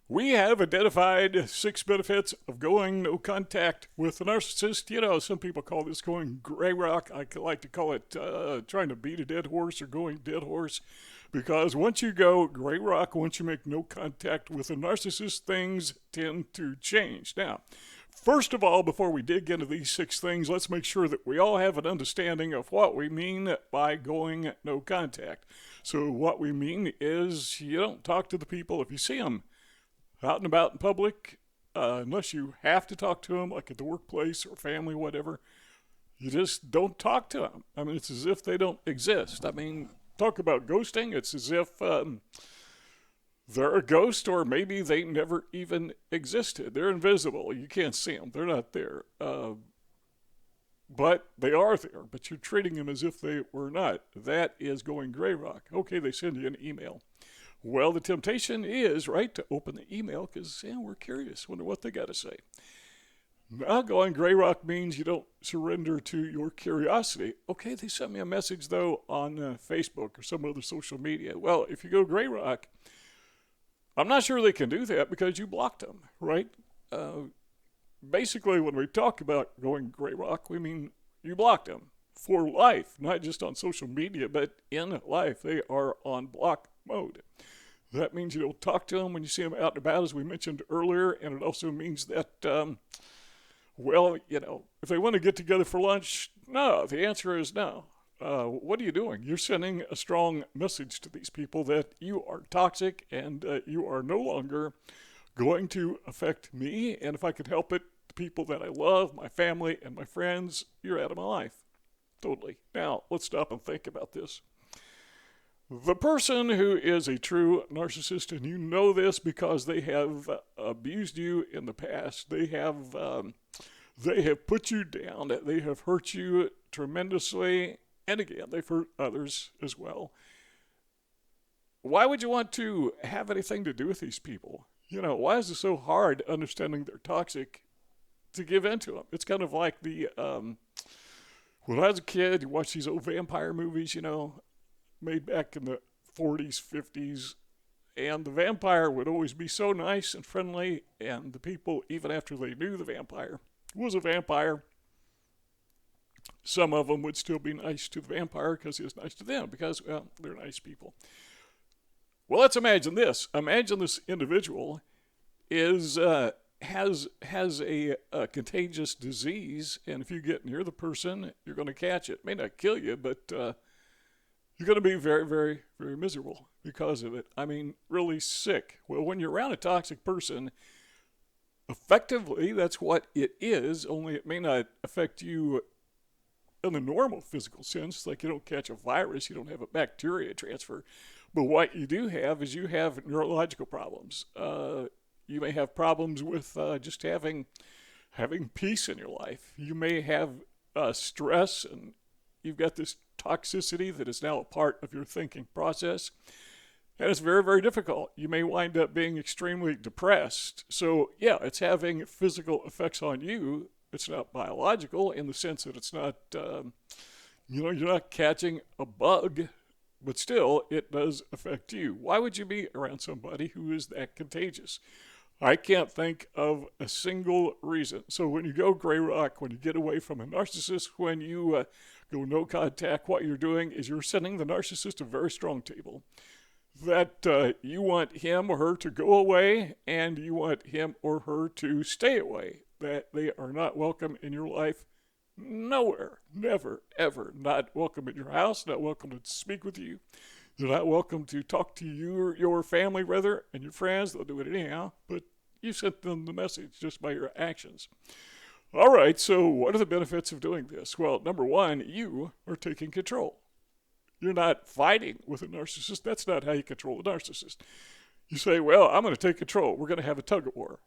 We have identified 6 benefits of going no contact with a narcissist. You know, some people call this going gray rock. I like to call it trying to beat a dead horse or going dead horse. Because once you go gray rock, once you make no contact with a narcissist, things tend to change. Now, first of all, before we dig into these 6 things, let's make sure that we all have an understanding of what we mean by going no contact. So, what we mean is you don't talk to the people if you see them out and about in public, unless you have to talk to them, like at the workplace or family, whatever. You just don't talk to them. I mean, it's as if they don't exist. I mean, talk about ghosting. It's as if they're a ghost, or maybe they never even existed. They're invisible. You can't see them. They're not there. But they are there. But you're treating them as if they were not. That is going gray rock. Okay, they send you an email. Well, the temptation is, right, to open the email because we're curious, wonder what they got to say. Now, going gray rock means you don't surrender to your curiosity. Okay, they sent me a message, though, on Facebook or some other social media. Well, if you go gray rock, I'm not sure they can do that because you blocked them, right? Basically, when we talk about going gray rock, we mean you blocked them for life, not just on social media, but in life. They are on block mode. That means you don't talk to them when you see them out and about, as we mentioned earlier, and it also means that, well, you know, if they want to get together for lunch, no, the answer is no. What are you doing? You're sending a strong message to these people that you are toxic and you are no longer going to affect me, and if I could help it, the people that I love, my family and my friends, you're out of my life. Totally. Now, let's stop and think about this. The person who is a true narcissist, and you know this because they have abused you in the past, they have put you down, they have hurt you tremendously, and again, they've hurt others as well. Why would you want to have anything to do with these people? You know, why is it so hard understanding they're toxic to give in to them? It's kind of like when I was a kid, you watch these old vampire movies, you know, made back in the 40s, 50s, and the vampire would always be so nice and friendly, and the people, even after they knew the vampire was a vampire, some of them would still be nice to the vampire because he was nice to them, because, well, they're nice people. Well, let's imagine this. Imagine this individual is has a contagious disease, and if you get near the person, you're going to catch it. It may not kill you, but you're going to be very, very, very miserable because of it. I mean, really sick. Well, when you're around a toxic person, effectively, that's what it is, only it may not affect you in the normal physical sense. Like you don't catch a virus, you don't have a bacteria transfer. But what you do have is you have neurological problems. You may have problems with just having peace in your life. You may have stress, and you've got this toxicity that is now a part of your thinking process. And it's very, very difficult. You may wind up being extremely depressed. So, yeah, it's having physical effects on you. It's not biological in the sense that it's not, you're not catching a bug, but still, it does affect you. Why would you be around somebody who is that contagious? I can't think of a single reason. So when you go gray rock, when you get away from a narcissist, when you go no contact, what you're doing is you're sending the narcissist a very strong table that you want him or her to go away, and you want him or her to stay away, that they are not welcome in your life nowhere, never, ever. Not welcome in your house, not welcome to speak with you. They're not welcome to talk to you or your family, rather, and your friends. They'll do it anyhow, but you sent them the message just by your actions. All right, so what are the benefits of doing this? Well, number one, you are taking control. You're not fighting with a narcissist. That's not how you control a narcissist. You say, well, I'm going to take control. We're going to have a tug of war.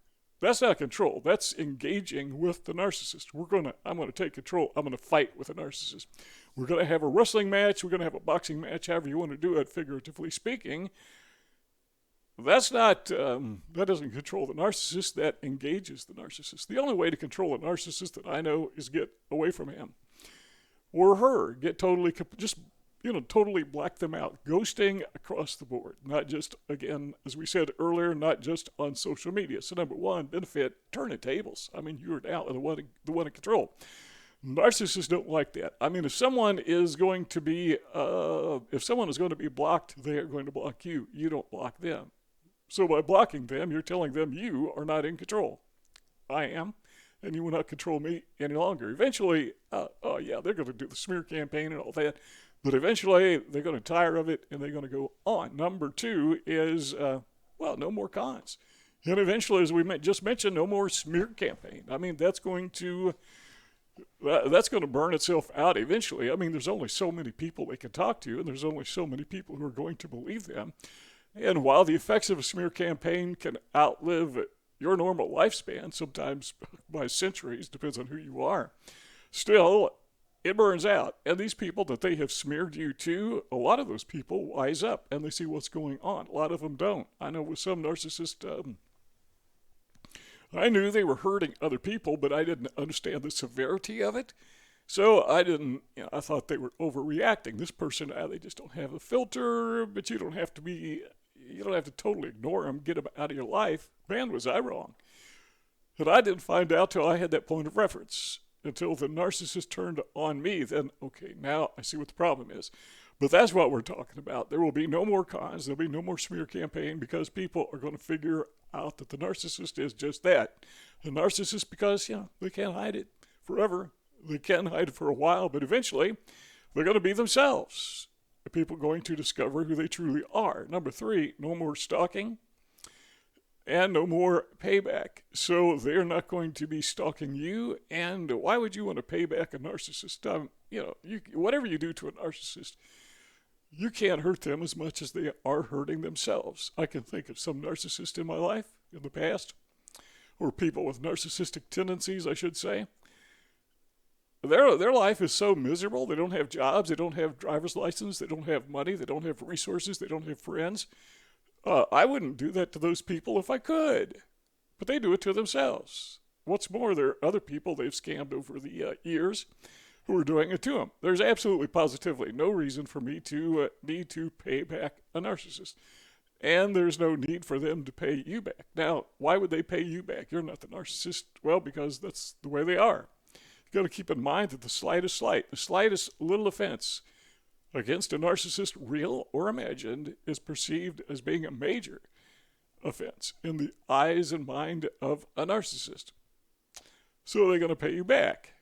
That's not control. That's engaging with the narcissist. I'm going to take control. I'm going to fight with a narcissist. We're going to have a wrestling match. We're going to have a boxing match, however you want to do it, figuratively speaking. That's not, that doesn't control the narcissist. That engages the narcissist. The only way to control a narcissist that I know is get away from him or her. Just totally black them out. Ghosting across the board. Not just, again, as we said earlier, not just on social media. So number one, benefit, turn the tables. I mean, you're now the one in control. Narcissists don't like that. I mean, if someone is going to be blocked, they are going to block you. You don't block them. So by blocking them, you're telling them you are not in control. I am, and you will not control me any longer. Eventually, they're going to do the smear campaign and all that, but eventually they're going to tire of it and they're going to go on. Number two is, no more cons. And eventually, as we just mentioned, no more smear campaign. I mean, that's going to burn itself out eventually. I mean, there's only so many people they can talk to, and there's only so many people who are going to believe them. And while the effects of a smear campaign can outlive your normal lifespan, sometimes by centuries, depends on who you are, still, it burns out. And these people that they have smeared you to, a lot of those people wise up and they see what's going on. A lot of them don't. I know with some narcissists, I knew they were hurting other people, but I didn't understand the severity of it. So I thought they were overreacting. This person, they just don't have a filter, but you don't have to totally ignore them, get them out of your life. Man, was I wrong. And I didn't find out till I had that point of reference. Until the narcissist turned on me, then, okay, now I see what the problem is. But that's what we're talking about. There will be no more cons. There'll be no more smear campaign because people are going to figure out that the narcissist is just that. A narcissist because, they can't hide it forever. They can hide it for a while, but eventually they're going to be themselves. People are going to discover who they truly are. Number three, no more stalking and no more payback. So they're not going to be stalking you. And why would you want to pay back a narcissist? Whatever you do to a narcissist, you can't hurt them as much as they are hurting themselves. I can think of some narcissists in my life in the past, or people with narcissistic tendencies, I should say. Their life is so miserable. They don't have jobs. They don't have driver's license. They don't have money. They don't have resources. They don't have friends. I wouldn't do that to those people if I could, but they do it to themselves. What's more, there are other people they've scammed over the years who are doing it to them. There's absolutely positively no reason for me to need to pay back a narcissist, and there's no need for them to pay you back. Now, why would they pay you back? You're not the narcissist. Well, because that's the way they are. You've got to keep in mind that the slightest little offense against a narcissist, real or imagined, is perceived as being a major offense in the eyes and mind of a narcissist. So they're going to pay you back.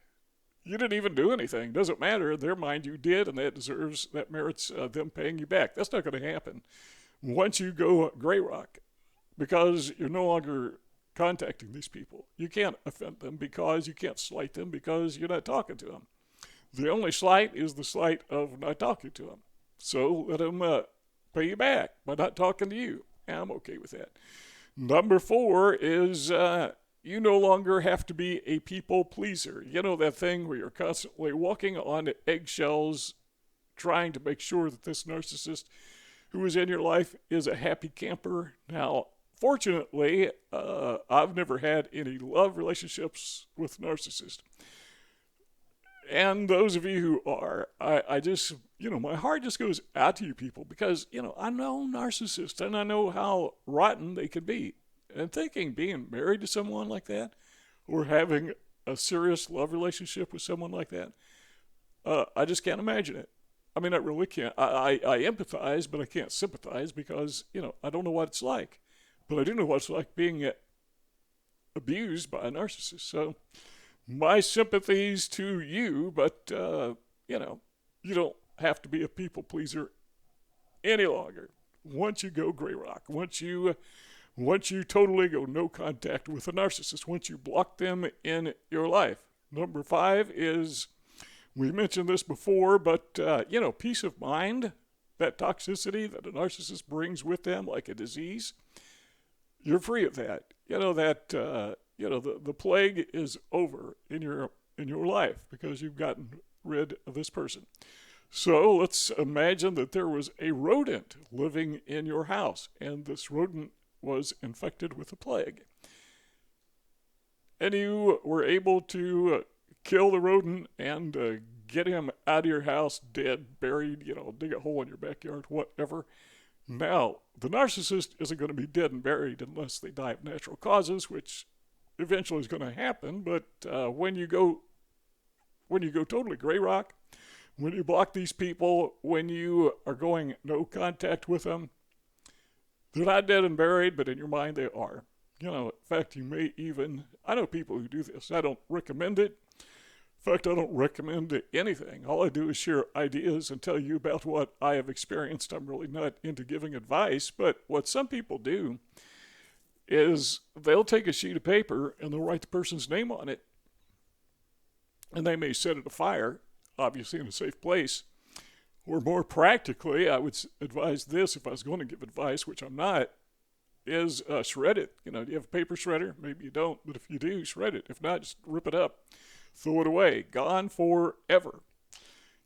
You didn't even do anything. Doesn't matter. In their mind, you did, and that merits them paying you back. That's not going to happen once you go gray rock, because you're no longer contacting these people. You can't offend them because you can't slight them because you're not talking to them. The only slight is the slight of not talking to them. So let them pay you back by not talking to you. And I'm okay with that. Number four is you no longer have to be a people pleaser. You know that thing where you're constantly walking on eggshells trying to make sure that this narcissist who is in your life is a happy camper. Now, fortunately, I've never had any love relationships with narcissists. And those of you who are, I just, my heart just goes out to you people because, I know narcissists and I know how rotten they can be. And being married to someone like that or having a serious love relationship with someone like that, I just can't imagine it. I mean, I really can't. I empathize, but I can't sympathize because, I don't know what it's like. But I do know what it's like being abused by a narcissist. So my sympathies to you, but, you don't have to be a people pleaser any longer. Once you go gray rock, once you totally go no contact with a narcissist, once you block them in your life. Number five is, we mentioned this before, but, peace of mind, that toxicity that a narcissist brings with them like a disease, you're free of that. The plague is over in your life because you've gotten rid of this person. So let's imagine that there was a rodent living in your house, and this rodent was infected with the plague. And you were able to kill the rodent and get him out of your house, dead, buried, dig a hole in your backyard, whatever. Now, the narcissist isn't going to be dead and buried unless they die of natural causes, which eventually is going to happen. But when you go totally gray rock, when you block these people, when you are going no contact with them, they're not dead and buried, but in your mind they are. In fact, you may even, I know people who do this. I don't recommend it. In fact, I don't recommend anything. All I do is share ideas and tell you about what I have experienced. I'm really not into giving advice, but what some people do is they'll take a sheet of paper and they'll write the person's name on it, and they may set it afire, obviously in a safe place. Or more practically, I would advise this if I was going to give advice, which I'm not, is shred it. Do you have a paper shredder? Maybe you don't, but if you do, shred it. If not, just rip it up. Throw it away. Gone forever.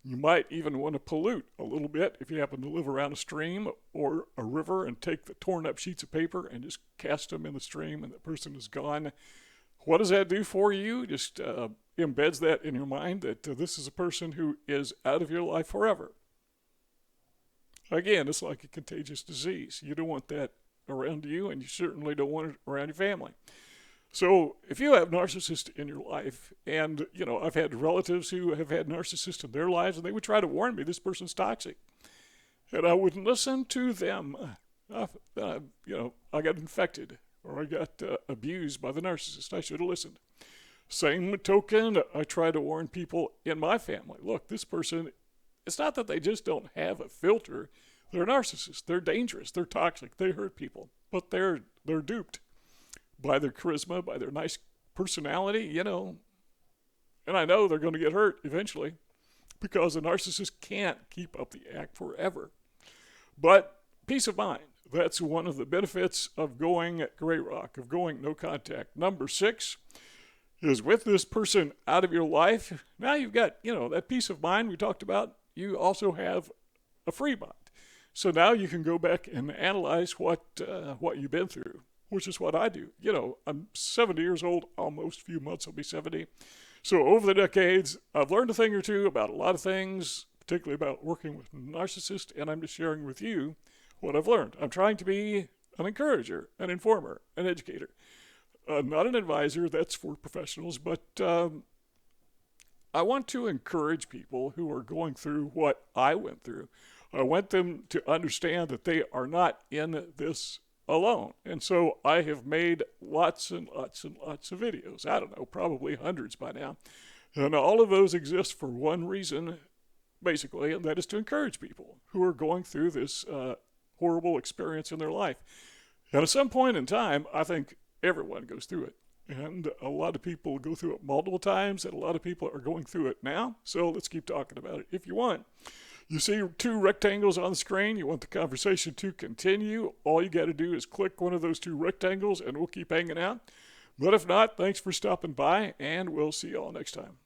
You might even want to pollute a little bit if you happen to live around a stream or a river and take the torn up sheets of paper and just cast them in the stream and the person is gone. What does that do for you? Just embeds that in your mind that this is a person who is out of your life forever. Again, it's like a contagious disease. You don't want that around you, and you certainly don't want it around your family. So if you have narcissists in your life, and, I've had relatives who have had narcissists in their lives, and they would try to warn me, this person's toxic. And I wouldn't listen to them. I got infected, or I got abused by the narcissist. I should have listened. Same token, I try to warn people in my family. Look, this person, it's not that they just don't have a filter. They're narcissists. They're dangerous. They're toxic. They hurt people. But they're duped by their charisma, by their nice personality, And I know they're going to get hurt eventually because a narcissist can't keep up the act forever. But peace of mind. That's one of the benefits of going gray rock, of going no contact. Number 6 is with this person out of your life. Now you've got, that peace of mind we talked about. You also have a free mind. So now you can go back and analyze what you've been through, which is what I do. I'm 70 years old, almost. A few months I'll be 70. So over the decades, I've learned a thing or two about a lot of things, particularly about working with narcissists, and I'm just sharing with you what I've learned. I'm trying to be an encourager, an informer, an educator. Not an advisor, that's for professionals, but I want to encourage people who are going through what I went through. I want them to understand that they are not in this alone. And so I have made lots and lots and lots of videos. I don't know, probably hundreds by now. And all of those exist for one reason, basically, and that is to encourage people who are going through this horrible experience in their life. And at some point in time, I think everyone goes through it. And a lot of people go through it multiple times, and a lot of people are going through it now. So let's keep talking about it if you want. You see 2 rectangles on the screen. You want the conversation to continue. All you got to do is click one of those 2 rectangles, and we'll keep hanging out. But if not, thanks for stopping by, and we'll see you all next time.